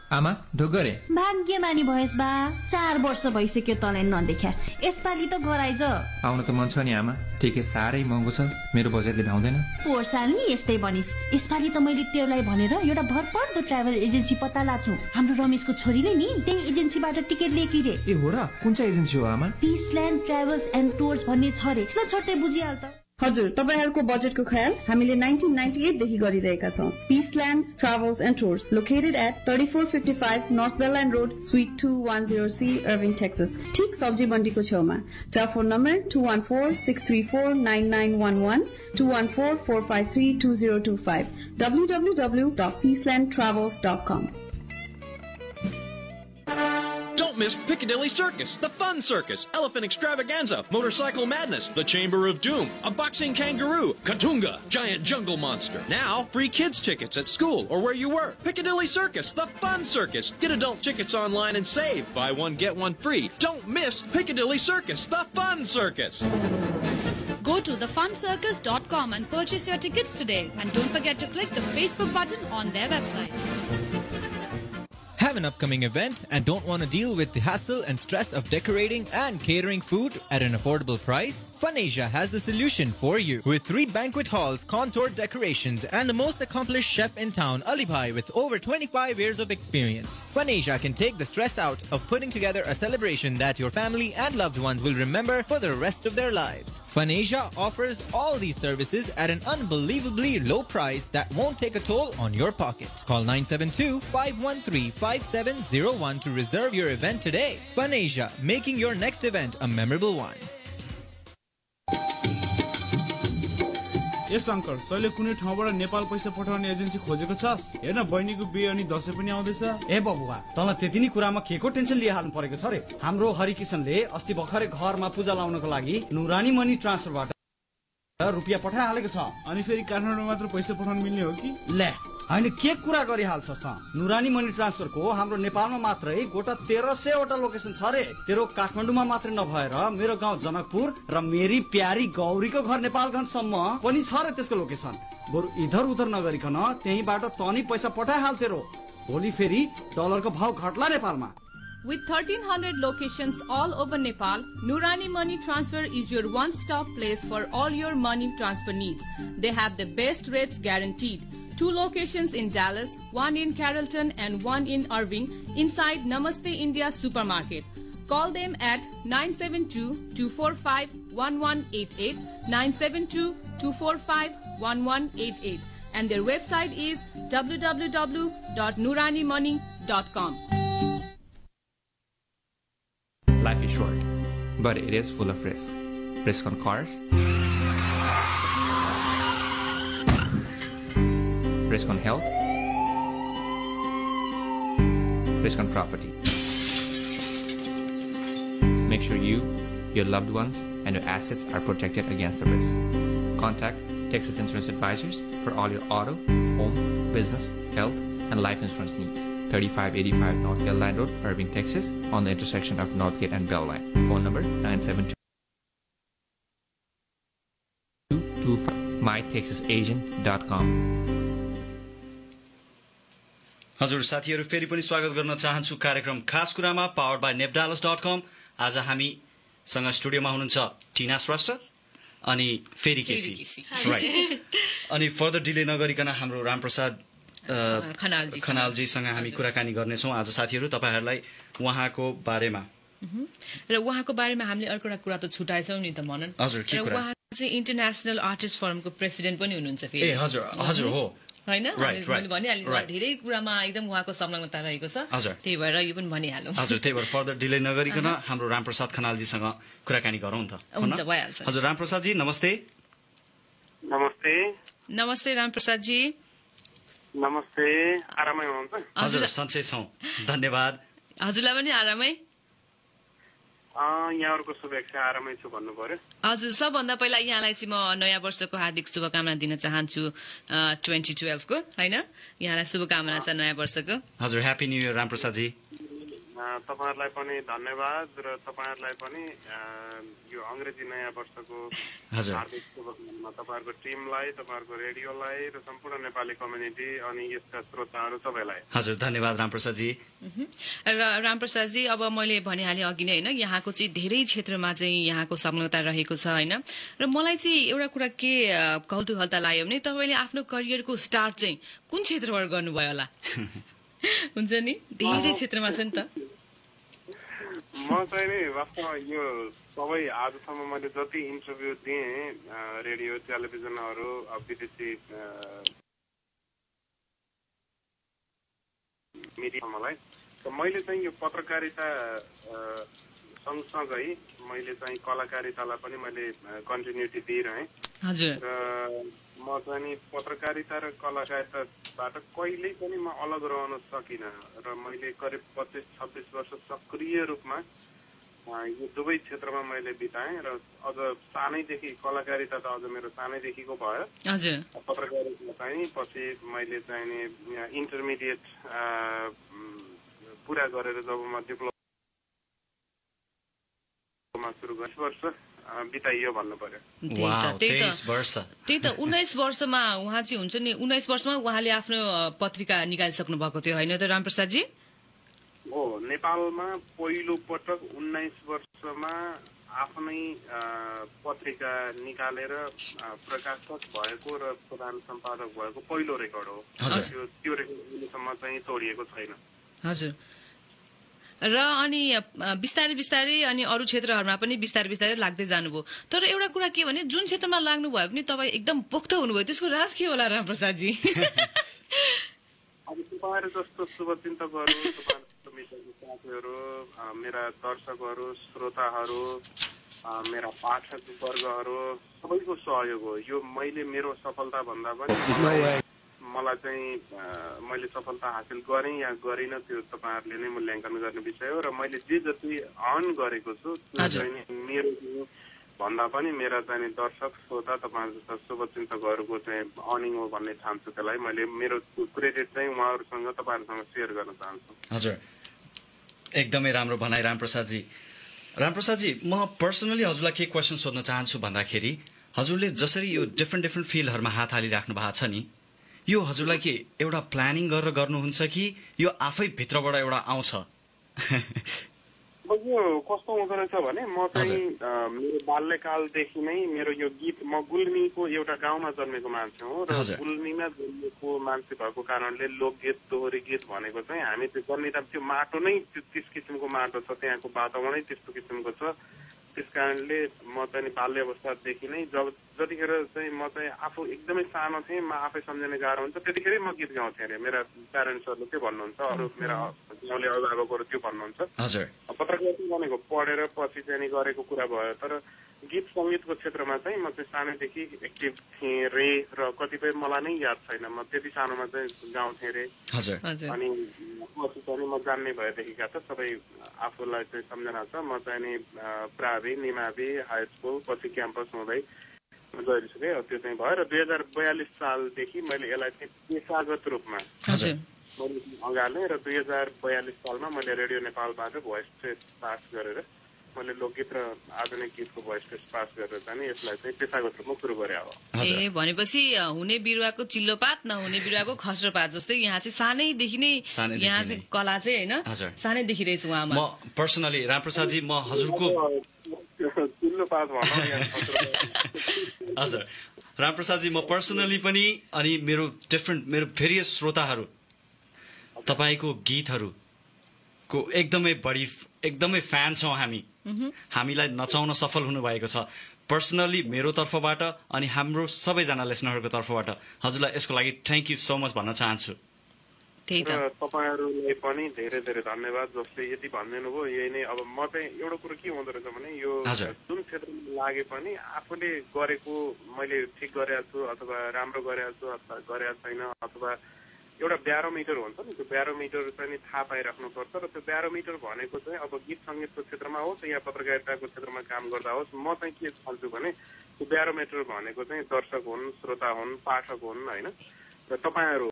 आमा ढोगरे भाग्यमानी भएस बा 4 वर्ष भइसक्यो तँलाई नदेख्या। यसपालि त गराइज। आउन त मन छ नि आमा, टिकट साह्रै महँगो छ, मेरो बजेटले भ्याउँदैन। पोहोर साल नि यस्तै भनिस्। यसपालि त मैले तेरोलाई भनेर एउटा भरपर्दो ट्राभल एजेन्सी पत्ता लाछु। हाम्रो रमेशको छोरीले नि त्यही एजेन्सीबाट टिकट लिएकी रे। ए हो र? कुन चाहिँ एजेन्सी हो आमा? पीसल्यान्ड ट्राभल्स एन्ड टुर्स भन्ने छ रे। ल छोटे बुझिहाल त। हजुर, तपाईहरुको बजेटको ख्याल हामीले 1998 देखि गरिरहेका छौं। Peacelands Travels and Tours, located at 3455 North Bellline Road, Suite 210C, Irving, Texas. ठीक सब्जी मण्डीको छेउमा। Telephone number 214-634-9911, 214-453-2025, www.peacelandtravels.com. Don't miss Piccadilly Circus, the Fun Circus, Elephant Extravaganza, Motorcycle Madness, the Chamber of Doom, a boxing kangaroo, Katunga, giant jungle monster. Now, free kids tickets at school or where you work. Piccadilly Circus, the Fun Circus. Get adult tickets online and save. Buy one, get one free. Don't miss Piccadilly Circus, the Fun Circus. Go to thefuncircus.com and purchase your tickets today. And don't forget to click the Facebook button on their website. Have an upcoming event and don't want to deal with the hassle and stress of decorating and catering food at an affordable price? FunAsia has the solution for you. With 3 banquet halls, contoured decorations, and the most accomplished chef in town, Ali Bhai, with over 25 years of experience. FunAsia can take the stress out of putting together a celebration that your family and loved ones will remember for the rest of their lives. FunAsia offers all these services at an unbelievably low price that won't take a toll on your pocket. Call 972-513-5701 to reserve your event today. FunAsia, making your next event a memorable one. ए शंकर, तैले कुनै ठाउँबाट नेपाल पैसा पठाउने agency खोजेको छस्? हेर्न बहिनीको बिहे अनि दशैं पनि आउँदैछ। ए बबुवा, तँलाई त्यति नै कुरामा केको टेन्सन लिइहाल्नु परेको छ रे? हाम्रो हरिकिशनले अस्ति भर्खरै घरमा पूजा लाउनको लागि नुरानी मनी ट्रान्सफरबाट रुपियाँ पठाइहालेको छ। अनि फेरि काठमाडौँ मात्र पैसा पठाउन मिल्ने हो कि? ले, हैन के कुरा गरिहाल्छस् त? नुरानी मनी ट्रान्सफरको हाम्रो नेपालमा मात्रै गोटा 1300 वटा लोकेसन छ रे। तेरो काठमाडौँमा मात्रै नभएर मेरो गाउँ जनकपुर र मेरी प्यारी गौरीको घर नेपालगञ्जसम्म पनि छ रे त्यसको लोकेसन। बरु इधर उधर नगरिकन त्यहीबाट तनी पैसा पठाइहाल तेरो। भोलि फेरि डलरको भाव घट्ला नेपालमा। With 1,300 locations all over Nepal, Nurani Money Transfer is your one-stop place for all your money transfer needs. They have the best rates guaranteed. 2 locations in Dallas, 1 in Carrollton and 1 in Irving inside Namaste India Supermarket. Call them at 972-245-1188, 972-245-1188 and their website is www.nuranimoney.com. Life is short, but it is full of risk. Risk on cars, risk on health, risk on property. Make sure you, your loved ones, and your assets are protected against the risk. Contact Texas Insurance Advisors for all your auto, home, business, health, and life insurance needs. 3585 North Bellline Road, Irving, Texas, on the intersection of Northgate and Bellline. Phone number 972-225 mytexasagent.com. हजुर साथीहरु, फेरि पनि स्वागत गर्न चाहन्छु कार्यक्रम खास कुरामा पावर्ड बाइ nepdalas.com. आज हामी सँग स्टुडियोमा हुनुहुन्छ टिना श्रेष्ठ अनि फेरि केसी, राइट? अनि फर्दर डिले नगरिकन हाम्रो रामप्रसाद खनालजीसँग हामी कुराकानी गर्नेछौँ आज साथीहरु। तपाईहरुलाई उहाँको बारेमा र उहाँको बारेमा हामीले अर्को कुरा त छुटाएछौँ नि त मनन। हजुर, के कुरा? उहाँ चाहिँ इन्टरनेशनल आर्टिस्ट फोरमको प्रेसिडेन्ट पनि हुनुहुन्छ फेरि। ए हजुर, हजुर हो हैन? मैले भनिहालेँ धेरै कुरामा एकदम उहाँको संलग्नता रहेको छ। त्यही भएर यो पनि भनिहालौँ। हजुर, त्यही भएर फर्दर डिले नगरिकन हाम्रो रामप्रसाद खनालजीसँग कुराकानी गरौँ त। हुन्छ, भइहाल्छ। हजुर रामप्रसाद जी नमस्ते। नमस्ते। नमस्ते रामप्रसाद जी। नमस्ते, आरामै हुनुहुन्छ? हजुर सन्चै छौं, धन्यवाद। हजुरलाई पनि आरामै? यहाँहरुको शुभेच्छा, आरामै छु भन्नु पर्यो। हजुर, सबभन्दा पहिला यहाँलाई चाहिँ म नयाँ वर्षको हार्दिक शुभकामना दिन चाहन्छु 2012 को, हैन? यहाँलाई शुभकामना छ नयाँ वर्षको। हजुर, ह्यापी न्यू इयर रामप्रसाद जी। तपाईहरुलाई पनि धन्यवाद र तपाईहरुलाई पनि यो अंग्रेजी नयाँ वर्षको हार्दिक शुभकामना तपाईहरुको टिमलाई तपाईहरुको रेडियोलाई र सम्पूर्ण नेपाली कम्युनिटी अनि यसका श्रोताहरु सबैलाई हजुर धन्यवाद रामप्रसाद जी र रामप्रसाद जी अब मैले भनिहाले अघि नै हैन यहाँको चाहिँ धेरै क्षेत्रमा चाहिँ यहाँको संलग्नता रहेको छ हैन र मलाई चाहिँ एउटा कुरा के कौतूहलता लाग्यो भने तपाईले आफ्नो करियरको स्टार्ट चाहिँ कुन क्षेत्रबाट गर्नुभयो होला हुन्छ नि धेरै क्षेत्रमा छ नि त म चाहिँ नि वास्तवमा यो सबै आजसम्म मैले जति इन्टरभ्यु दिएँ रेडियो टेलिभिजनहरु विदेशी मिडियामालाई त मैले चाहिँ यो पत्रकारिता सँगसँगै मैले चाहिँ कलाकारितालाई पनि मैले कन्टिन्युटी दिइरहेँ हजुर र म चाहिँ नि पत्रकारिता र कलाकारिताबाट कहिल्यै पनि म अलग रहन सकिनँ र मैले करिब 25-26 वर्ष सक्रिय रूपमा यो दुवै क्षेत्रमा मैले बिताएँ र अझ सानैदेखि कलाकारिता त अझ मेरो सानैदेखिको भयो हजुर पत्रकारिता चाहिँ पछि मैले चाहिँ नि इन्टरमिडिएट पुरा गरेर जब म डिप्लोमा सुरु गरेँ वर्ष बिताइयो भन्नु पर्यो त्यही त 19 वर्षमा उहाँ चाहिँ हुन्छ नि 19 वर्षमा उहाँले आफ्नो पत्रिका निकालिसक्नु भएको थियो हैन त रामप्रसाद जी हो नेपालमा पहिलो पटक 19 वर्षमा आफ्नै पत्रिका निकालेर प्रकाशक भएको र प्रधान सम्पादक भएको पहिलो रेकर्ड हो त्यो रेकर्डसम्म चाहिँ तोडिएको छैन हजुर र अनि बिस्तारै बिस्तारै अनि अरु क्षेत्रहरुमा पनि बिस्तारै बिस्तारै लाग्दै जानुभयो तर एउटा कुरा के भने जुन क्षेत्रमा लाग्नु भयो पनि तपाई एकदम पोख्त हुनुभयो त्यसको राज के होला रामप्रसाद जी अब तपाईहरु जस्तो शुभचिन्तकहरु तपाईहरुको मित्रको साथीहरु मेरा दर्शकहरु श्रोताहरु मेरा पाठक वर्गहरु सबैको सहयोग हो यो मैले मेरो सफलता भन्दा पनि मलाई चाहिँ मैले सफलता हासिल गरेँ या गरिन त्यो तपाईहरुले नै मूल्याङ्कन गर्ने विषय हो र मैले जे जति अर्न गरेको छु त्यो चाहिँ मेरो भन्दा पनि मेरा चाहिँ दर्शक श्रोता तपाईहरु जस्ता शुभचिन्तकहरुको चाहिँ अर्निङ हो भन्ने ठान्छु त्यसलाई मैले मेरो क्रेडिट चाहिँ उहाँहरुसँग तपाईहरुसँग शेयर गर्न चाहन्छु हजुर एकदमै राम्रो भनाइ रामप्रसाद जी म पर्सनली हजुरलाई के क्वेशन सोध्न चाहन्छु भन्दाखेरि हजुरले जसरी यो डिफरेन्ट फिल्डहरुमा हात हालिराख्नु भएको छ नि यो हजुरलाई के एउटा प्लानिङ गरेर गर्नुहुन्छ कि यो आफै भित्रबाट एउटा आउँछ यो कस्तो हुँदो रहेछ भने म चाहिँ मेरो बाल्यकालदेखि नै मेरो यो गीत म गुल्मीको एउटा गाउँमा जन्मेको मान्छे हो र गुल्मीमा जन्मेको मान्छे भएको कारणले लोकगीत दोहोरी गीत भनेको चाहिँ हामी त्यो गर्ने त्यो माटो नै त्यस किसिमको माटो छ त्यहाँको वातावरणै त्यस्तो किसिमको छ त्यसकारणले म चाहिँ बाल्य अवस्थादेखि नै जतिखेर चाहिँ म चाहिँ आफू एकदमै सानो थिएँ म आफै सम्झिने गाह्रो हुन्छ त्यतिखेरै म गीत गाउँथेँ अरे मेरा प्यारेन्ट्सहरूले त्यो भन्नुहुन्छ अरू मेरा गाउँले अभिभावकहरू त्यो भन्नुहुन्छ पत्रकारिता भनेको पढेर पछि चाहिँ गरेको कुरा भयो तर गीत सङ्गीतको क्षेत्रमा चाहिँ म चाहिँ सानैदेखि एक्टिभ थिएँ रे र कतिपय मलाई नै याद छैन म त्यति सानोमा चाहिँ गाउँथेँ रे अनि पछि चाहिँ म जान्ने भएदेखिका त सबै आफूलाई चाहिँ सम्झना छ म चाहिँ नि प्रावि निमावि हाई स्कुल पछि क्याम्पस हुँदै गइसकेँ त्यो चाहिँ भयो र 2042 सालदेखि मैले यसलाई चाहिँ पेसागत रूपमा मैले अगालेँ र 2042 सालमा मैले रेडियो नेपालबाट भोइस टेस्ट पास गरेर मैले लोकगीत र आधुनिक गीतको भोइस टेस्ट पास गरेर चाहिँ यसलाई चाहिँ पेसागत रूपमा सुरु गरे हो ए भनेपछि हुने बिरुवाको चिल्लोपात नहुने बिरुवाको खस्रोपात जस्तै यहाँ चाहिँ सानैदेखि नै यहाँ चाहिँ कला चाहिँ हैन सानैदेखि रहेछ उहाँमा म पर्सनली रामप्रसाद जी म हजुरको चिल्लोपात भनौँ हजुर रामप्रसाद जी म पर्सनली पनि अनि मेरो भेरियस श्रोताहरू तपाईको गीतहरूको एकदमै फ्यान छौं हामीलाई नचाउन सफल हुनु भएको छ पर्सनली मेरो तर्फबाट अनि हाम्रो सबैजना लिसनरहरूको तर्फबाट हजुरलाई यसको लागि थ्यांक यू सो मच भन्न चाहन्छु तपाईहरुलाई पनि धेरै धेरै धन्यवाद जसले यति भनिदिनु भयो यही नै अब म चाहिँ एउटा कुरो के हुँदो रहेछ भने यो जुन क्षेत्रमा लागे पनि आफूले गरेको मैले ठिक गरेको छु अथवा राम्रो गरेको छु अथवा गरेको छैन अथवा एउटा ब्यारोमिटर हुन्छ नि त्यो ब्यारोमिटर चाहिँ थाहा पाइराख्नु पर्छ र त्यो ब्यारोमिटर भनेको चाहिँ अब गीत संगीतको क्षेत्रमा होस् या पत्रकारिताको क्षेत्रमा काम गर्दा होस् म चाहिँ के भन्छु भने त्यो ब्यारोमिटर भनेको चाहिँ दर्शक हुन् श्रोता हुन् पाठक हुन् हैन र तपाईहरु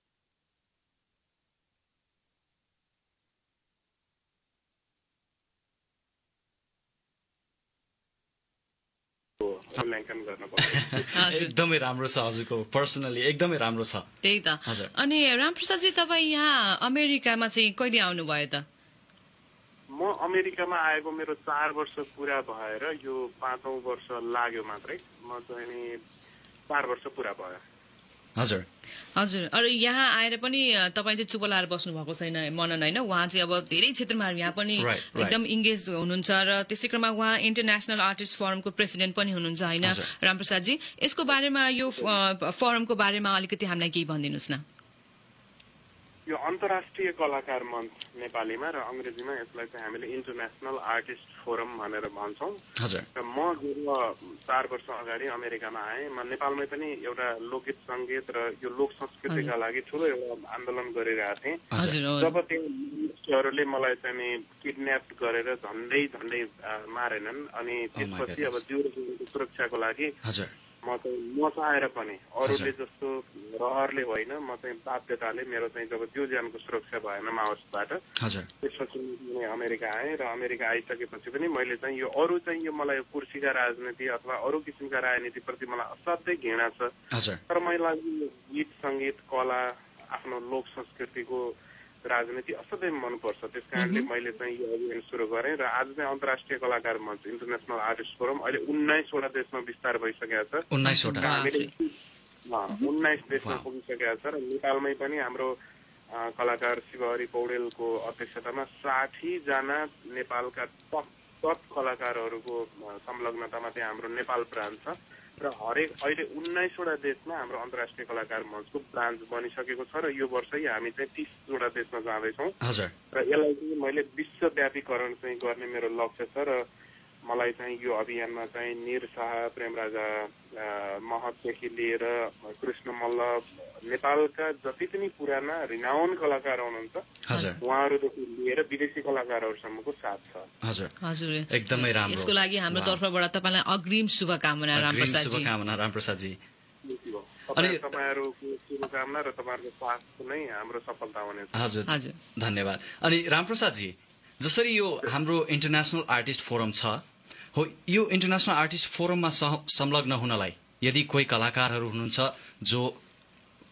मूल्याङ्कन गर्नुपर्छ। एकदमै राम्रो छ हजुरको पर्सनली एकदमै राम्रो छ। त्यही त। अनि रामप्रसादजी तपाईँ यहाँ अमेरिकामा चाहिँ कहिले आउनुभयो त? म अमेरिकामा आएको मेरो 4 वर्ष पुरा भएर यो 5औं वर्ष लाग्यो मात्रै। म चाहिँ 4 वर्ष पुरा भयो। हजुर हजुर। अरू यहाँ आएर पनि तपाईँ चाहिँ चुप लाएर बस्नु भएको छैन मनन होइन, उहाँ चाहिँ अब धेरै क्षेत्रमा यहाँ पनि एकदम इङ्गेज हुनुहुन्छ र त्यसै क्रममा उहाँ इन्टरनेसनल आर्टिस्ट फोरमको प्रेसिडेन्ट पनि हुनुहुन्छ होइन रामप्रसादजी? यसको बारेमा यो फोरमको बारेमा अलिकति हामीलाई केही भनिदिनुहोस् न। यो अन्तर्राष्ट्रिय कलाकार मञ्च नेपालीमा र अङ्ग्रेजीमा यसलाई चाहिँ हामीले इन्टरनेसनल आर्टिस्ट फोरम भनेर भन्छौँ। र म जब 4 वर्ष अगाडि अमेरिकामा आएँ, म नेपालमै पनि एउटा लोकगीत सङ्गीत र यो लोक संस्कृतिका लागि ठुलो एउटा आन्दोलन गरिरहेको थिएँ। जब त्यो मलाई चाहिँ किडन्याप गरेर झन्डै मारेनन् अनि त्यसपछि अब जीव सुरक्षाको लागि म चाहिँ नचाहेर पनि अरूले जस्तो रहरले होइन, म चाहिँ बाध्यताले मेरो चाहिँ जब त्यो ज्यानको सुरक्षा भएन माओवादीबाट, त्यसपछि म अमेरिका आएँ र अमेरिका आइसकेपछि पनि मैले चाहिँ यो अरू चाहिँ यो मलाई कुर्सीका राजनीति अथवा अरू किसिमका राजनीतिप्रति मलाई असाध्यै घृणा छ। तर मलाई गीत सङ्गीत कला आफ्नो लोक संस्कृतिको राजनीति असाध्यै मनपर्छ। त्यस कारणले मैले चाहिँ यो अभियान सुरु गरेँ र आज चाहिँ अन्तर्राष्ट्रिय कलाकार मञ्च इन्टरनेसनल आर्टिस्ट फोरम अहिले 19वटा देशमा विस्तार भइसकेको छ। 19 देशमा पुगिसकेको छ र नेपालमै पनि हाम्रो कलाकार शिवहरि पौडेलको अध्यक्षतामा 60 जना नेपालका टप कलाकारहरूको संलग्नतामा चाहिँ हाम्रो नेपाल ब्रान्च छ र हरेक अहिले 19वटा देशमा हाम्रो अन्तर्राष्ट्रिय कलाकार मञ्चको ब्रान्च बनिसकेको छ र यो वर्षै हामी चाहिँ 30वटा देशमा जाँदैछौँ र यसलाई चाहिँ मैले विश्वव्यापीकरण चाहिँ गर्ने मेरो लक्ष्य छ र मलाई चाहिँ यो अभियानमा चाहिँ निर शाह, प्रेमराजा महतदेखि लिएर कृष्ण मल्ल, नेपालका जति पनि पुराना रिनाउन कलाकार हुनुहुन्छ उहाँहरूदेखि लिएर विदेशी कलाकारहरूसम्मको साथ छ। हजुर एकदमै राम्रो। यसको लागि हाम्रो तर्फबाट तपाईँलाई अग्रिम शुभकामना रामप्रसादजी। अनि तपाईँहरूको शुभकामना र तपाईँहरूको साथ नै हाम्रो सफलता हुनेछ। हजुर धन्यवाद। अनि रामप्रसादजी, जसरी यो हाम्रो इन्टरनेसनल आर्टिस्ट फोरम छ हो, यो इन्टरनेसनल आर्टिस्ट फोरममा संलग्न हुनलाई यदि कोही कलाकारहरू हुनुहुन्छ जो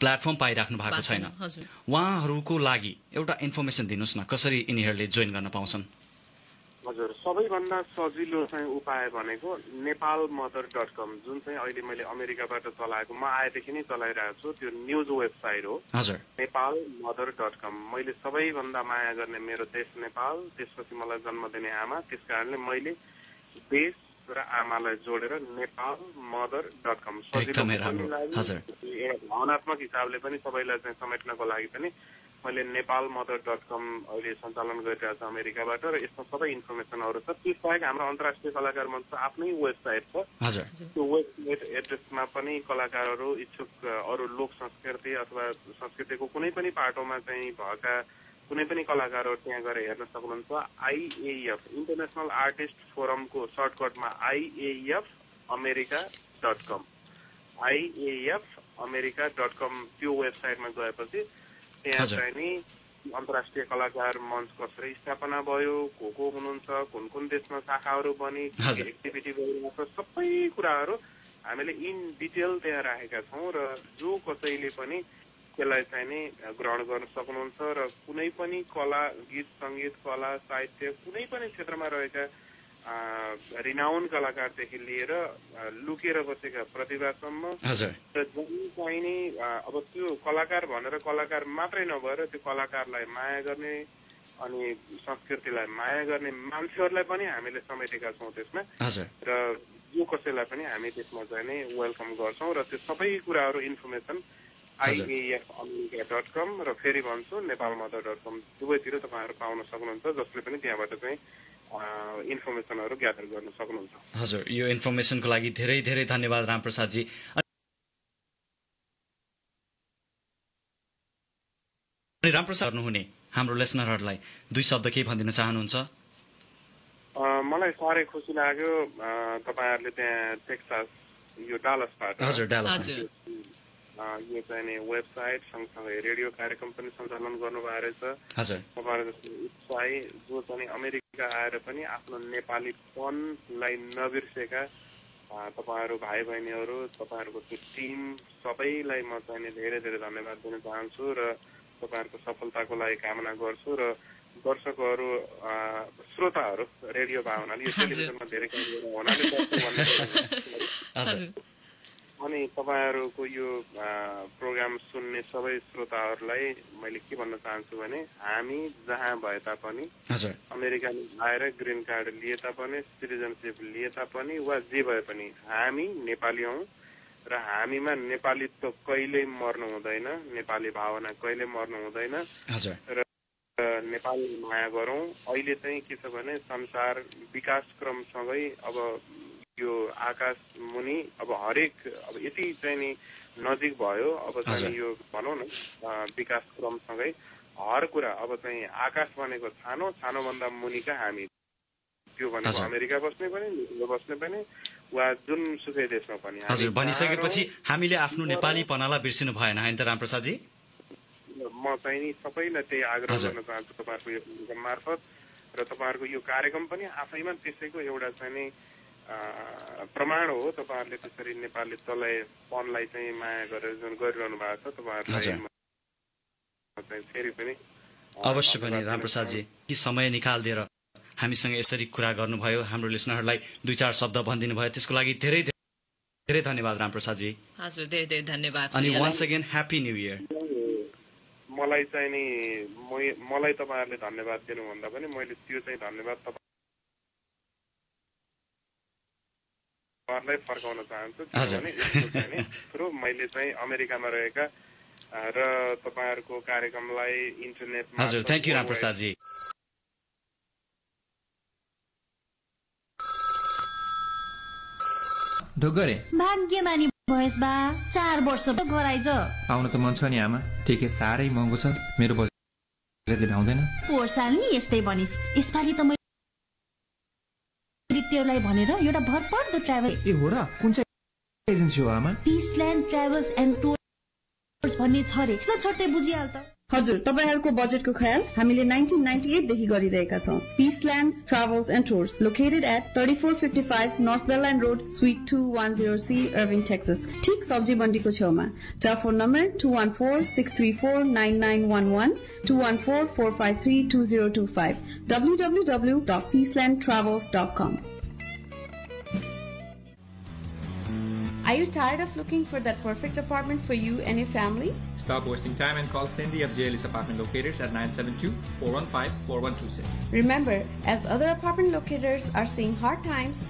प्लेटफर्म पाइराख्नु भएको छैन, उहाँहरूको लागि एउटा इन्फर्मेसन दिनुहोस् न, कसरी यिनीहरूले जोइन गर्न पाउँछन्? हजुर, सबैभन्दा सजिलो चाहिँ उपाय भनेको nepalmother.com, जुन चाहिँ अहिले मैले अमेरिकाबाट चलाएको, म आएदेखि नै चलाइरहेको छु, त्यो न्युज वेबसाइट हो। nepalmother.com। मैले सबैभन्दा माया गर्ने मेरो देश नेपाल, त्यसपछि मलाई जन्म दिने आमा, त्यस कारणले मैले देश र आमालाई जोडेर nepalmother.com भावनात्मक हिसाबले पनि सबैलाई चाहिँ समेट्नको लागि पनि मैले nepalmother.com अहिले सञ्चालन गरिरहेको छु अमेरिकाबाट र यसमा सबै इन्फर्मेसनहरू छ। त्यसबाहेक हाम्रो अन्तर्राष्ट्रिय कलाकार मञ्चको आफ्नै वेबसाइट छ। त्यो वेबसाइट एड्रेसमा पनि कलाकारहरू इच्छुक अरू लोक संस्कृति अथवा संस्कृतिको कुनै पनि पाटोमा चाहिँ भएका कुनै पनि कलाकारहरू त्यहाँ गएर हेर्न सक्नुहुन्छ। IAF international artist फोरमको सर्टकटमा IAFamerica.com IAFamerica.com त्यो वेबसाइटमा गएपछि त्यहाँ चाहिँ नि अन्तर्राष्ट्रिय कलाकार मञ्च कसरी स्थापना भयो, को हुनुहुन्छ, कुन देशमा शाखाहरू बनी, एक्टिभिटी भइरहेको छ, सबै कुराहरू हामीले इन डिटेल त्यहाँ राखेका छौँ र जो कसैले पनि त्यसलाई चाहिँ नि ग्रहण गर्न सक्नुहुन्छ र कुनै पनि कला, गीत सङ्गीत, कला, साहित्य कुनै पनि क्षेत्रमा रहेका रिनाउन कलाकारदेखि लिएर लुकेर बसेका प्रतिभासम्म र चाहिँ नि अब त्यो कलाकार भनेर कलाकार मात्रै नभएर त्यो कलाकारलाई माया गर्ने अनि संस्कृतिलाई माया गर्ने मान्छेहरूलाई पनि हामीले समेटेका छौँ त्यसमा र जो कसैलाई पनि हामी त्यसमा चाहिँ नि वेलकम गर्छौँ र त्यो सबै कुराहरू इन्फर्मेसन IAFamerica.com र फेरि भन्छु nepalmother.com दुवैतिर तपाईँहरू पाउन सक्नुहुन्छ, जसले पनि त्यहाँबाट चाहिँ इन्फर्मेसनहरू ग्यादर गर्न सक्नुहुन्छ। हजुर, यो इन्फर्मेसनको लागि धेरै धेरै धन्यवाद रामप्रसादजी। रामप्रसाद हुने हाम्रो लिसनरहरूलाई 2 शब्द के भनिदिन चाहनुहुन्छ? मलाई साह्रै खुसी लाग्यो तपाईँहरूले त्यहाँ टेक्सास यो डालसबाट यो चाहिँ नि वेबसाइट सँगसँगै रेडियो कार्यक्रम पनि सञ्चालन गर्नुभएको रहेछ। तपाईँहरू जस्तो उत्साही जो चाहिँ अमेरिका आएर पनि आफ्नो नेपालीपनलाई नबिर्सेका तपाईहरु भाइ बहिनीहरु तपाईहरुको टिम सबैलाई म चाहिँ धेरै धेरै धन्यवाद दिन चाहन्छु र तपाईहरुको सफलताको लागि कामना गर्छु र दर्शकहरु श्रोताहरु रेडियो भावनाले यो टेलिभिजनमा धेरै काम गर्ने हुनाले अनि तपाईहरुको यो प्रोग्राम सुन्ने सबै श्रोताहरुलाई मैले के भन्न चाहन्छु भने हामी जहाँ भए तापनि अमेरिकामा आएर ग्रीन कार्ड लिए तापनि सिटिजनशिप लिए तापनि वा जे भए पनि हामी नेपाली हौं र हामीमा नेपालीत्व कहिल्यै मर्नु हुँदैन नेपाली भावना कहिल्यै मर्नु हुँदैन र नेपाल माया गरौं अहिले चाहिँ के छ भने संसार विकास क्रमसँगै अब यो आकाश मुनि अब हरेक अब यति चाहिँ नि नजिक भयो अब चाहिँ यो भनौं न विकास क्रमसँगै हर कुरा अब चाहिँ आकाश भनेको छानो छानो भन्दा मुनिका हामी त्यो भनेको अमेरिका बस्ने पनि युरोप बस्ने पनि वा जुन सुकै देशमा पनि हजुर भनिसकेपछि हामीले आफ्नो नेपालीपनालाई बिर्सिनु भएन हैन त रामप्रसादजी म चाहिँ नि सबैलाई त्यही आग्रह गर्न चाहन्छु तपाईहरुको यो मार्फत र तपाईहरुको यो कार्यक्रम पनि आफैमा त्यसैको एउटा चाहिँ नि प्रमाण हो तपाईहरुले त्यसरी नेपाली तलैपनलाई चाहिँ माया गरेर जुन गरिरहनु भएको छ तपाईहरुलाई फेरि पनि अवश्य पनि रामप्रसादजी कि समय निकाल्दिएर हामीसँग यसरी कुरा गर्नुभयो हाम्रो लिसनरहरूलाई दुई चार शब्द भनिदिनु भयो त्यसको लागि धेरै धेरै धन्यवाद रामप्रसादजी हजुर धेरै धेरै धन्यवाद अनि once again happy new year मलाई चाहिँ नि मलाई तपाईहरुले धन्यवाद दिनु भन्दा पनि मैले त्यो चाहिँ धन्यवाद तपाईहरुलाई फर्काउन चाहन्छु किनभने यस्तो मैले चाहिँ अमेरिकामा रहेका र तपाईहरुको कार्यक्रमलाई इन्टरनेटमा हजुर थ्यांक यू रामप्रसादजी ढोगरे भाग्यमानी भएस बा 4 वर्ष त गराइज आउन त मन छ नि आमा टिकट साह्रै महँगो छ मेरो बजेटले भ्याउँदैन पोहोर साल नि यस्तै भनिस यसपालि त मैले तेलाई भनेर एउटा भरपर्दो ट्राभल ए हो र कुन चाहिँ एजेन्सी हो आमा पीसल्यान्ड ट्राभल्स एन्ड टुर्स भन्ने छ रे ल छोटै बुझिहाल त हजुर तपाईहरुको बजेटको ख्याल हामीले 1998 देखि गरिरहेका छौं Peacelands travels and tours located at 3455 north बेलल्यान्ड road suite 210C Irving Texas ठीक सब्जी मण्डीको छेउमा telephone number 2146349911 2144532025 www.peacelandtravels.com Are you tired of looking for that perfect apartment for you and your family? Stop wasting time and call Cindy of JLS Apartment Locators at 972-415-4126. Remember, as other apartment locators are seeing hard times,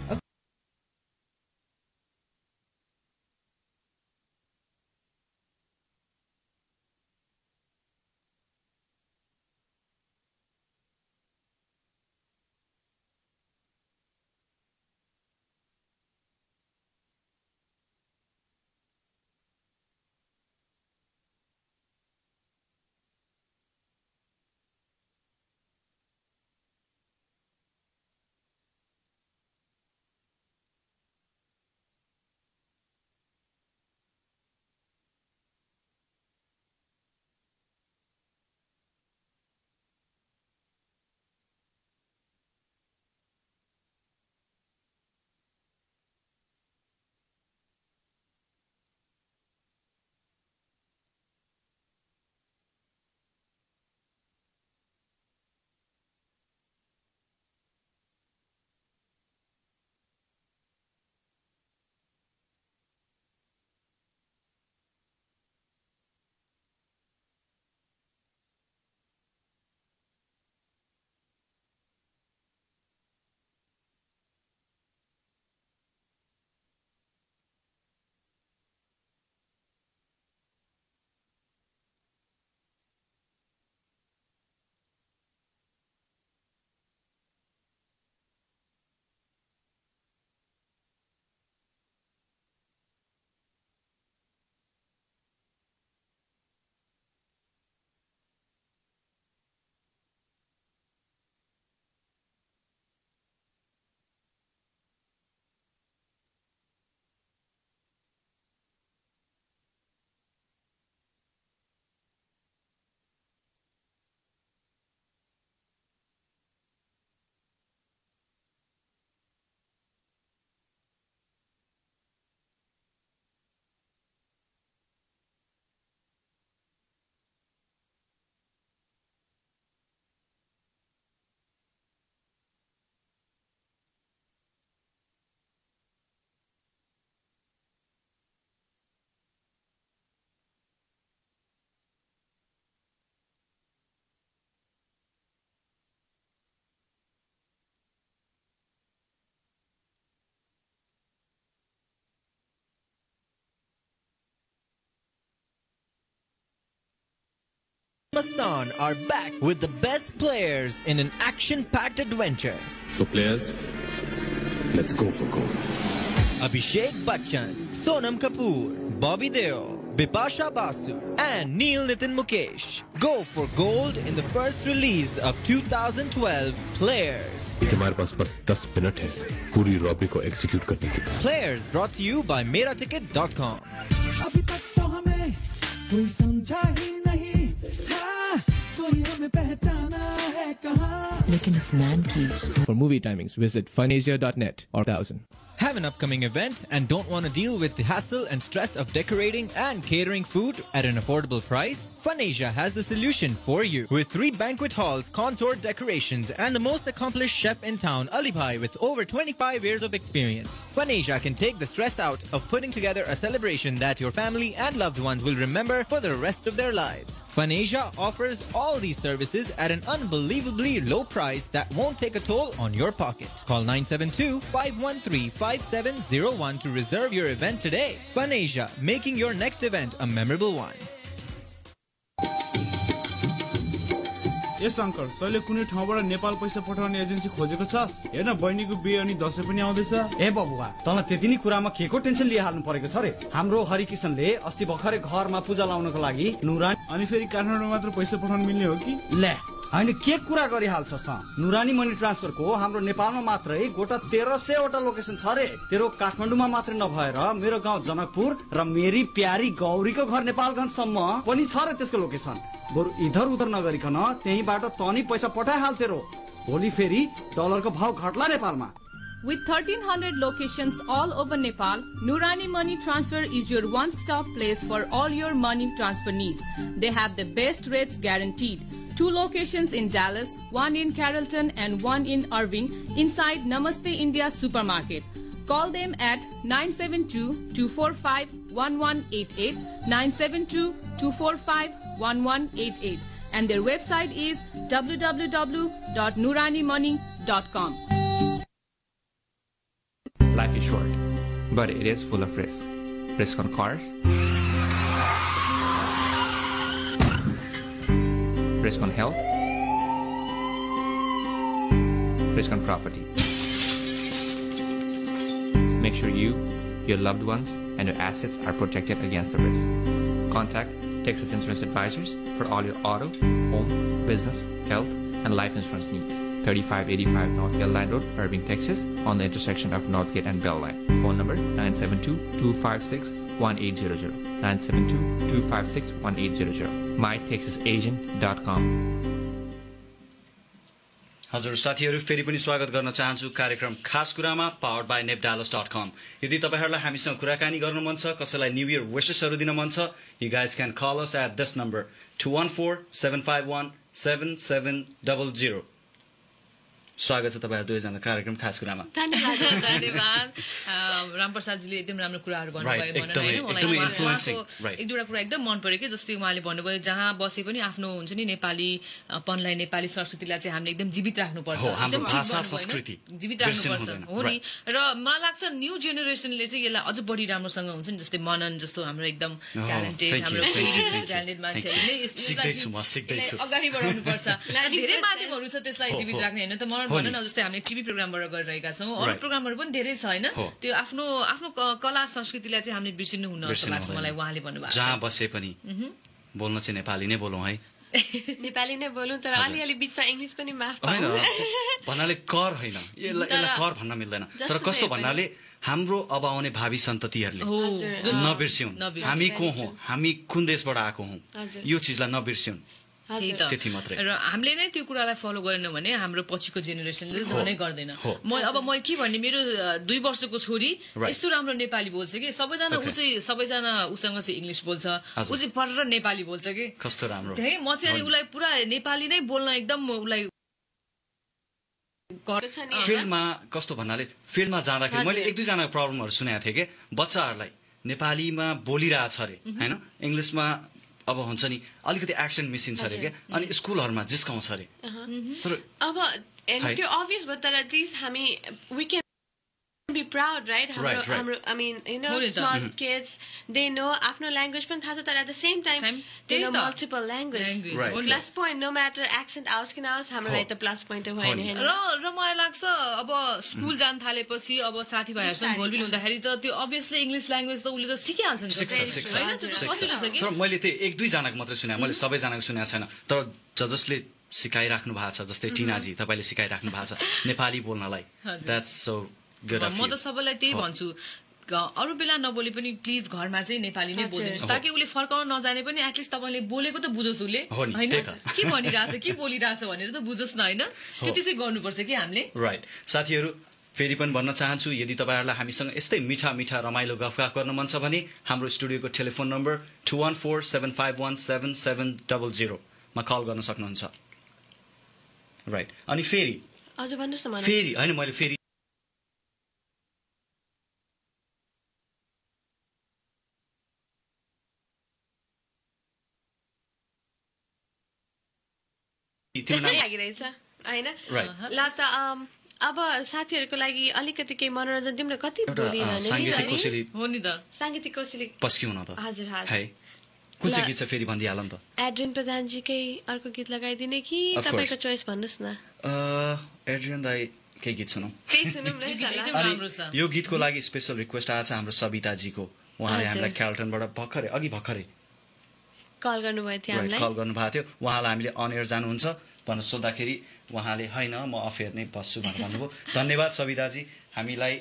Mastan are back with the best players in an action-packed adventure. So players, let's go for gold. Abhishek Bachchan, Sonam Kapoor, Bobby Deol, Bipasha Basu and Neil Nitin Mukesh go for gold in the first release of 2012 Players. हमारे pass बस 10 minute है पूरी robbery को execute करने के लिए. Players brought to you by Meraticket.com. अभी तक तो हमें कोई समझा ही नहीं, कोई हमें पहचाना है कहाँ, लेकिन इस मैन की. For movie timings, visit funasia.net or 1000. Have an upcoming event and don't want to deal with the hassle and stress of decorating and catering food at an affordable price? FunAsia has the solution for you. With 3 banquet halls, contoured decorations, and the most accomplished chef in town, Ali Bhai, with over 25 years of experience. FunAsia can take the stress out of putting together a celebration that your family and loved ones will remember for the rest of their lives. FunAsia offers all these services at an unbelievably low price that won't take a toll on your pocket. Call 972-513-5701 to reserve your event today. FunAsia, making your next event a memorable one. Yes uncle, तैले कुनै ठाउँबाट नेपाल पैसा पठाउने agency खोजेको छस्? हेर्न बहिनीको बिहे अनि दशैं पनि आउँदैछ. ए बबुवा, तँलाई त्यति नै कुरामा केको टेन्सन लिइहाल्नु परेको छ रे? हाम्रो हरिकिशनले अस्ति भर्खरै घरमा पूजा लाउनको लागि नुरानी अनि फेरि काठमाडौँ मात्र पैसा पठाउन मिल्ने हो कि? ले हैन के कुरा गरिहाल्छस् त? नुरानी मनी ट्रान्सफरको हाम्रो नेपालमा मात्रै गोटा 1300 वटा लोकेसन छ रे. तेरो काठमाडौँमा मात्र नभएर मेरो गाउँ जनकपुर र मेरी प्यारी गौरीको घर नेपालगञ्जसम्म पनि छ रे त्यसको लोकेसन. बरु इधर उधर नगरिकन त्यहीबाट तनी पैसा पठाइहाल तेरो. भोलि फेरि डलरको भाव घट्ला नेपालमा. With 1,300 locations all over Nepal, Nurani Money Transfer is your one-stop place for all your money transfer needs. They have the best rates guaranteed. 2 locations in Dallas, 1 in Carrollton and 1 in Irving inside Namaste India Supermarket. Call them at 972-245-1188, 972-245-1188 and their website is www.nuranimoney.com. Life is short, but it is full of risk. Risk on cars, risk on health, risk on property. Make sure you, your loved ones, and your assets are protected against the risk. Contact Texas Insurance Advisors for all your auto, home, business, health, and life insurance needs. 3585 North Belline Road, Irving, Texas, on the intersection of Northgate and Belline. Phone number 972-256-1800. 972-256-1800. mytexasagent.com. हजुर साथीहरु, फेरि पनि स्वागत गर्न चाहन्छु कार्यक्रम खास कुरामा पावर्ड बाइ nepdalas.com. यदि तपाईहरुलाई हामीसँग कुराकानी गर्न मन छ, कसैलाई न्यू इयर विशेसहरु दिन मन छ, you guys can call us at this number 214-751-7700. स्वागत छ तपाईहरु दुवैजना कार्यक्रम खास कुरामा. धन्यवाद. धन्यवाद. रामप्रसादजीले एकदम राम्रो कुराहरु भन्नुभयो मलाई एक दुईवटा कुरा एकदम मन पर्यो कि जस्तै उहाँले भन्नुभयो जहाँ बसे पनि आफ्नो हुन्छ नि नेपालीपनलाई नेपाली संस्कृतिलाई चाहिँ हामीले एकदम जीवित राख्नुपर्छ. हाम्रो भाषा संस्कृति जीवित राख्नुपर्छ हो नि. र मलाई लाग्छ न्यू जेनेरेसनले चाहिँ यसलाई अझ बढी राम्रोसँग हुन्छ नि. जस्तै मनन जस्तो हाम्रो एकदम ट्यालेन्टेड हाम्रो ट्यालेन्टेड मान्छेहरूले अगाडि बढाउनुपर्छ. धेरै माध्यमहरू छ त्यसलाई जीवित राख्ने हैन त. भन न जस्तै हामीले टिभी प्रोग्रामबाट गरिरहेका छौँ, अरू प्रोग्रामहरू पनि धेरै छ हैन. त्यो आफ्नो आफ्नो कला संस्कृतिलाई चाहिँ हामीले बिर्सिनु हुन जस्तो लाग्छ मलाई. उहाँले भन्नुभएको जहाँ बसे पनि बोल्न चाहिँ नेपाली नै बोलौँ है. नेपाली नै बोलौँ तर अलिअलि बिचमा इङ्ग्लिस पनि माफ हैन भन्नाले कर हैन, यसलाई कर भन्न मिल्दैन. तर कस्तो भन्नाले हाम्रो अब आउने भावी सन्ततिहरूले नबिर्स्यौं हामी को हौं, हामी कुन देशबाट आएको हौं, यो चीजलाई नबिर्स्यौं. त्यति मात्रै. र हामीले नै त्यो कुरालाई फलो गरेनौं भने हाम्रो पछिको जेनेरेसनले झनै गर्दैन. म के भन्ने, मेरो 2 वर्षको छोरी यस्तो राम्रो नेपाली बोल्छ कि सबैजना उसँग चाहिँ इङ्ग्लिस बोल्छ, उ चाहिँ पढेर नेपाली बोल्छ कि कस्तो राम्रो. है म चाहिँ उलाई पुरा नेपाली नै बोल्न एकदम उलाई फिल्डमा कस्तो भन्नाले फिल्डमा जाँदाखेरि मैले 1-2 जना प्रब्लमहरु सुनेको थिएँ के बच्चाहरुलाई नेपालीमा बोलिरहेछ अरे हैन, इंग्लिशमा अब हुन्छ नि अलिकति एक्सेन्ट मिसिन्छ अरे के, अनि स्कुलहरुमा जिस्काउँछ अरे. तर अब त्यो अभियस भयो तर एटलिस्ट हामी we can be proud, right? I mean, you know, small kids, they know आफ्नो language पनि थाहा छ तर at the same time they know multiple language. Plus point, no matter accent आओस् कि नआओस् हाम्रो लागि त plus point हो हैन र मलाई लाग्छ अब स्कुल जान थालेपछि अब साथीभाइहरुसँग घोलबिल हुँदाखेरि त त्यो obviously English language त उले त सिकिहाल्छ नि तर मैले त्यो एक दुई जनाको मात्र सुने मैले सबै जनाको सुनेको छैन तर जसले सिकाइराख्नु भएको छ जस्तै टिनाजी तपाईले सिकाइराख्नु भएको छ Nepali बोल्नलाई that's so good of you म त सबैलाई त्यही भन्छु अरु बेला नबोले पनि प्लिज घरमा चाहिँ नेपाली नै बोल्दिनुस् ताकि उले फर्काउन नजाने पनि एटलिस्ट तपाईले बोलेको त बुझोस् उले हैन के भनिराछ के बोलिराछ भनेर त बुझोस् न हैन त्यति चाहिँ गर्नुपर्छ कि हामीले राइट साथीहरु फेरि पनि भन्न चाहन्छु यदि तपाईहरुलाई हामीसँग यस्तै मिठा मिठा रमाइलो गफगाफ गर्न मन छ भने हाम्रो स्टुडियोको टेलिफोन नम्बर 2147517700 मा कल गर्न सक्नुहुन्छ राइट अनि फेरि अझ भन्नुस् न मलाई फेरि हैन मैले फेरि लागिरहेछ हैन ल त अब साथीहरुको लागि अलिकति केही मनोरञ्जन दिउँ न कति बोलिरहने सांगीतिक कोसेली हो नि त सांगीतिक कोसेली पस्क्यौ न त हजुर है कुन चाहिँ गीत छ फेरि भन्दिहाल नि त एड्रियन प्रधानजीकै अर्को गीत लगाइदिने कि तपाईको चोइस भन्नुस् न एड्रियन दाइ के गीत सुनौ केही सुनौं न यो गीतको लागि स्पेशल रिक्वेस्ट आछ हाम्रो सबिता जीको उहाँले हामीलाई क्याल्टनबाट भर्खरै कल गर्नुभएको थियो हामीलाई कल गर्नुभएको थियो उहाँलाई हामीले अन एयर जानुहुन्छ भनेर सोध्दाखेरि उहाँले हैन म अफ एयर नै बस्छु भनेर भन्नुभयो धन्यवाद सबिताजी हामीलाई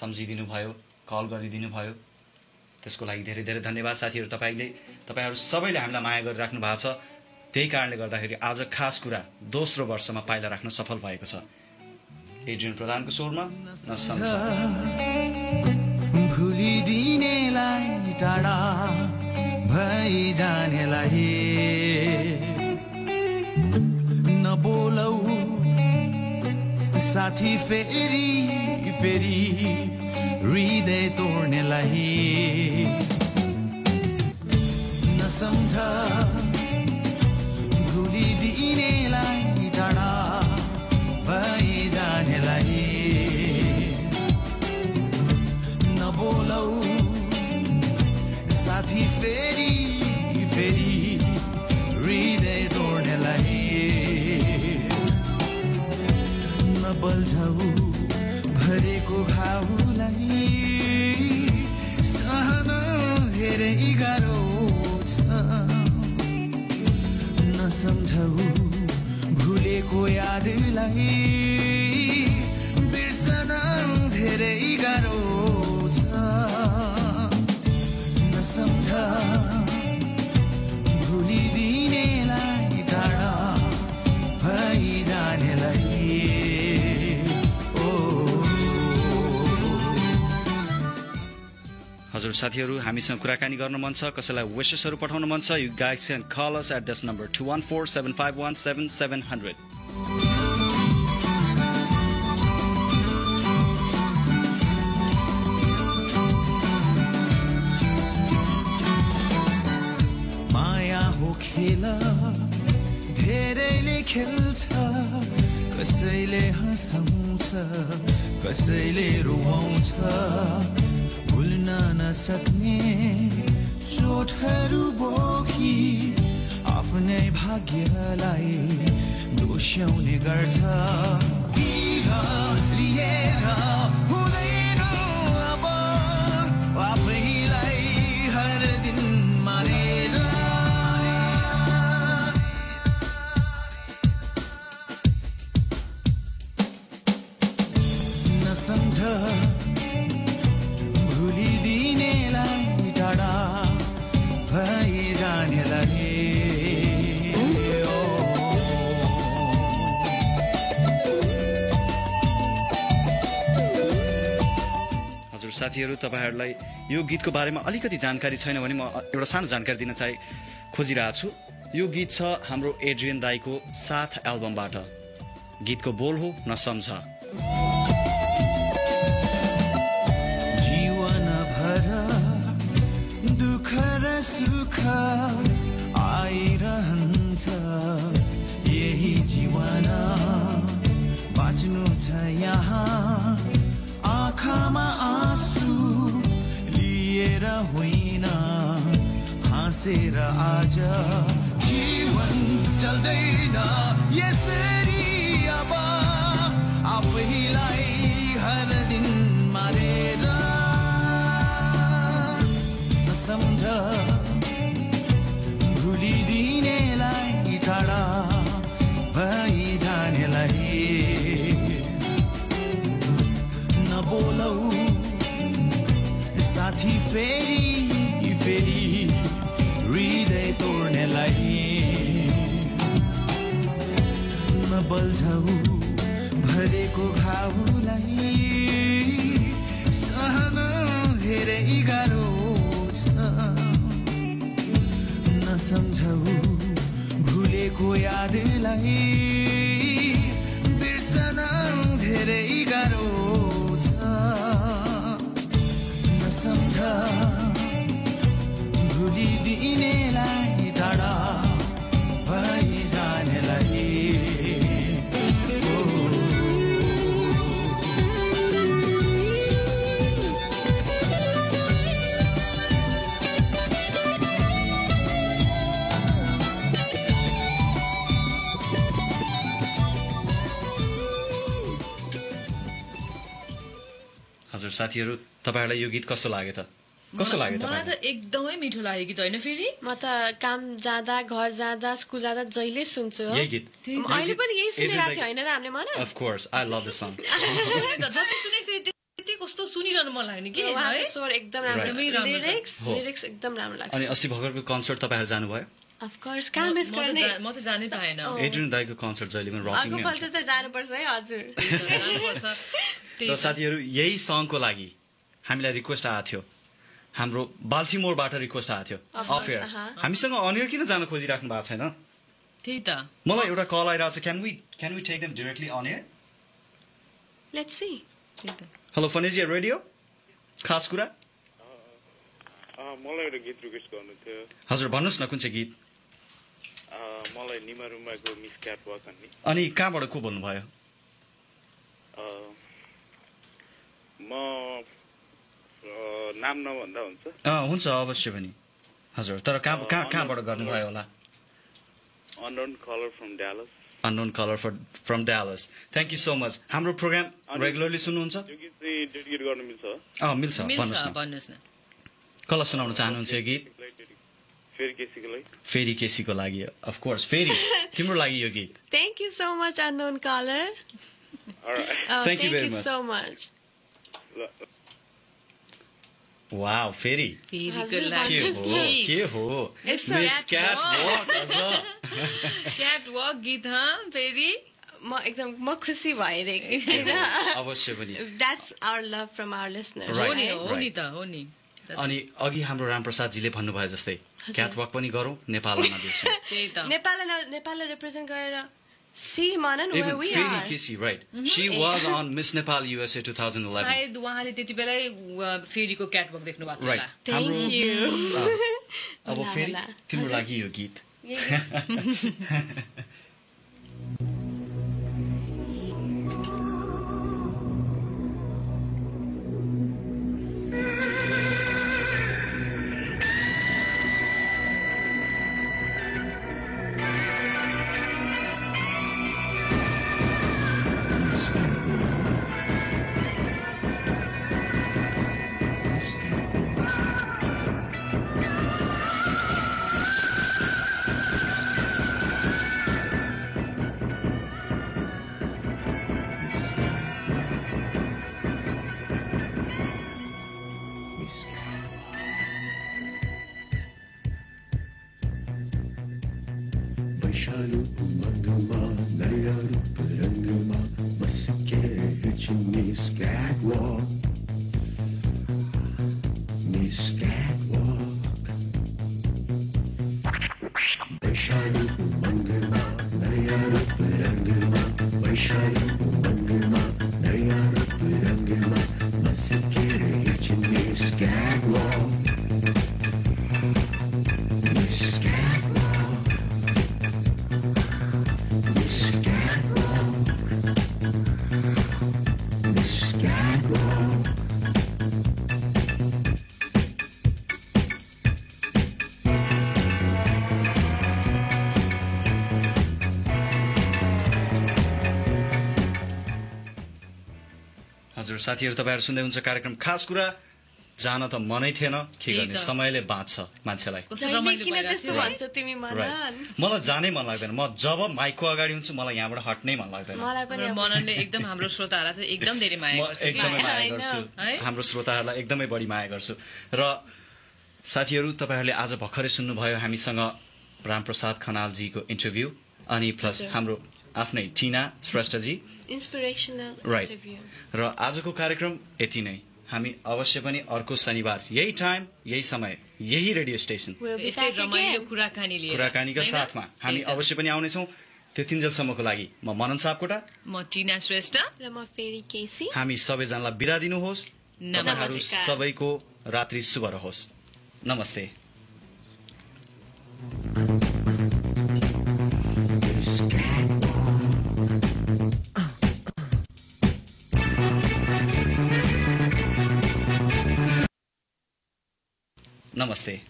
सम्झिदिनु भयो कल गरिदिनु भयो त्यसको लागि धेरै धेरै धन्यवाद साथीहरु तपाईहरु सबैले हामीलाई माया गरिराख्नु भएको छ त्यही कारणले गर्दाखेरि आज खास कुरा दोस्रो वर्षमा पाइला राख्न सफल भएको छ एड्रियन प्रधानको स्वरमा नसम्झ भुलिदिनेलाई टाढा भई जानेलाई नबोलौ साथी फेरि हृदय तोड्नेलाई नसम्झ भुलिदिनेलाई टाढा भई जानेलाई नबोलौ साथी फेरि हृदय तोड्नेलाई नबल्झौ भरेको घाउलाई सहन धेरै गाह्रो छ नसम्झौ भुलेको यादलाई बिर्सन धेरै गाह्रो छ नसम्झ भुलिदिनेलाई टाढा भई जानेलाई हजुर साथीहरु हामीसँग कुराकानी गर्न मन छ कसैलाई विशेसहरु पठाउन मन छ you guys can call us at this number 2147517700 माया हो खेल धेरैले खेल्छ कसैले हँसाउँछ कसैले रुवाउँछ भुल्न नसक्ने चोटहरू बोकी आफ्नै भाग्यलाई दोस्याउने गर्छ लिएर हुँदैन अब आफैलाई हर दिन मारेर नसम्झ भुलिदिनेलाई टाढा भई जानेलाई हजुर साथीहरु तपाईहरुलाई यो गीतको बारेमा अलिकति जानकारी छैन भने म एउटा सानो जानकारी दिन खोजिरहेको छु यो गीत छ हाम्रो एड्रियन दाइको साथ एल्बमबाट गीतको बोल हो नसम्झ सुख आइरहन्छ यही जीवन बाँच्नु छ यहाँ आँखामा बसेर आज जीवन चल्दैन यसरी अब आफैलाई हर दिन मारेर सम्झ भुलिदिनेलाई टाढा भई जानेलाई नबोलौ साथी फेरि हृदय तोड्नेलाई नबल्झौ भरेको घाउलाई सहन धेरै गाह्रो छ नसम्झौ भुलेको यादलाई बिर्सन धेरै गाह्रो छ नसम्झ भुलिदिनेलाई टाढा भई जानेलाई हजुर साथीहरु तपाईहरुलाई यो गीत कस्तो लाग्यो त कस्तो लाग्यो मलाई त एकदमै मिठो लाग्यो गीत हैन फेरि म त काम जाँदा घर जाँदा स्कुल जाँदा जहिले सुन्छु हो यही गीत अहिले पनि यही सुनिरहेको थियो हैन र हामीले मन of course I love the song जति सुने फेरि त्यति कस्तो सुनिरहनु मन लाग्ने के है स्वर एकदम राम्रो लिरिक्स एकदम राम्रो लाग्छ अनि अस्ति भर्खरको कन्सर्ट तपाईहरु जानु भयो अफ कोर्स काम मिस गर्ने म त जानै पाएन एड्रियन दाइको कन्सर्ट जहिले पनि रकिङ नै हुन्छ अर्को पल्ट चाहिँ जानु पर्छ है हजुर जानु पर्छ र साथीहरु यही सङको लागि हामीलाई रिक्वेस्ट आएको थियो हाम्रो बाल्टिमोरबाट रिक्वेस्ट आएको थियो अफ एयर हामीसँग अन एयर किन जान खोजिराख्नु भएको छैन त्यही त मलाई एउटा कल आइरहेको छ can we take them directly on air let's see hello फनेजिया रेडियो खास कुरा मलाई एउटा गीत रिक्वेस्ट गर्नु थियो हजुर भन्नुस् न कुन चाहिँ गीत मलाई निमारुमाको मिस क्याट वाक अनि कहाँबाट को बोल्नु भयो म नाम नभन्दा हुन्छ हुन्छ अवश्य पनि हजुर तर कहाँबाट गर्नुभयो होला unknown colour from Dallas unknown colour from Dallas thank you so much हाम्रो प्रोग्राम रेगुलरली सुन्नुहुन्छ यो गीत चाहिँ डेडिकेट गर्न मिल्छ मिल्छ भन्नुस् न कसलाई सुनाउन चाहनुहुन्छ यो गीत फेरि केसीको लागि अफ कोर्स फेरि तिम्रो लागि यो गीत thank you so much unknown colour thank you very so much wow फेरि के हो मिस क्याट वक गीत फेरि म एकदम खुसी भइरहेको अवश्य पनि that's our love from our listeners हो नि त हो नि अनि अघि हाम्रो रामप्रसाद जीले भन्नुभयो जस्तै क्याटवक पनि गरौँ नेपालमा देख्छौँ नेपाललाई रिप्रेजेन्ट गरेर See, Manan, where we are. Kissy, right. She was on Miss Nepal USA 2011. सायद उहाँले त्यति बेलै फेरिको क्याटवक देख्नु भएको थियो होला. Thank you. अब फेरि तिम्रो लागि यो गीत. हजुर साथीहरु तपाईहरु सुन्दै हुन्छ कार्यक्रम खास कुरा जान त मनै थिएन के गर्ने समयले बाँच्छ मान्छेलाई मलाई जानै मन लाग्दैन म जब माइकको अगाडि हुन्छु मलाई यहाँबाट हट्नै मन लाग्दैन मननले एकदम हाम्रो श्रोताहरुलाई चाहिँ एकदम धेरै माया गर्छु एकदमै माया गर्छु हाम्रो श्रोताहरुलाई एकदमै बढी माया गर्छु र साथीहरु तपाईहरुले आज भर्खरै सुन्नुभयो हामीसँग रामप्रसाद खनाल जीको इन्टरभ्यु अनि प्लस हाम्रो आफ्नै टिना श्रेष्ठजी इन्स्पिरेसनल इन्टरभ्यु र आजको कार्यक्रम यति नै हामी अवश्य पनि अर्को शनिबार यही टाइम यही समय यही रेडियो स्टेशन यस्तै रमाइलो कुराकानीका साथमा हामी अवश्य पनि आउने छौं त्यतिन्जेलसम्मको लागि म मनन सापकोटा म टिना श्रेष्ठ र म फेरि केसी हामी सबैजनालाई बिदा दिनुहोस् तपाईहरु सबैको रात्रि शुभ रहोस् नमस्ते नमस्ते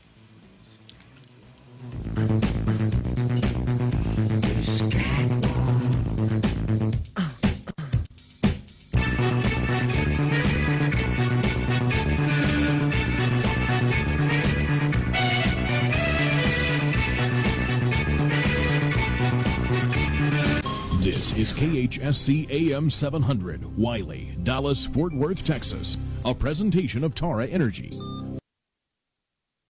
This is KHSC AM 700, Wiley, Dallas, Fort Worth, Texas, a presentation of Tara Energy.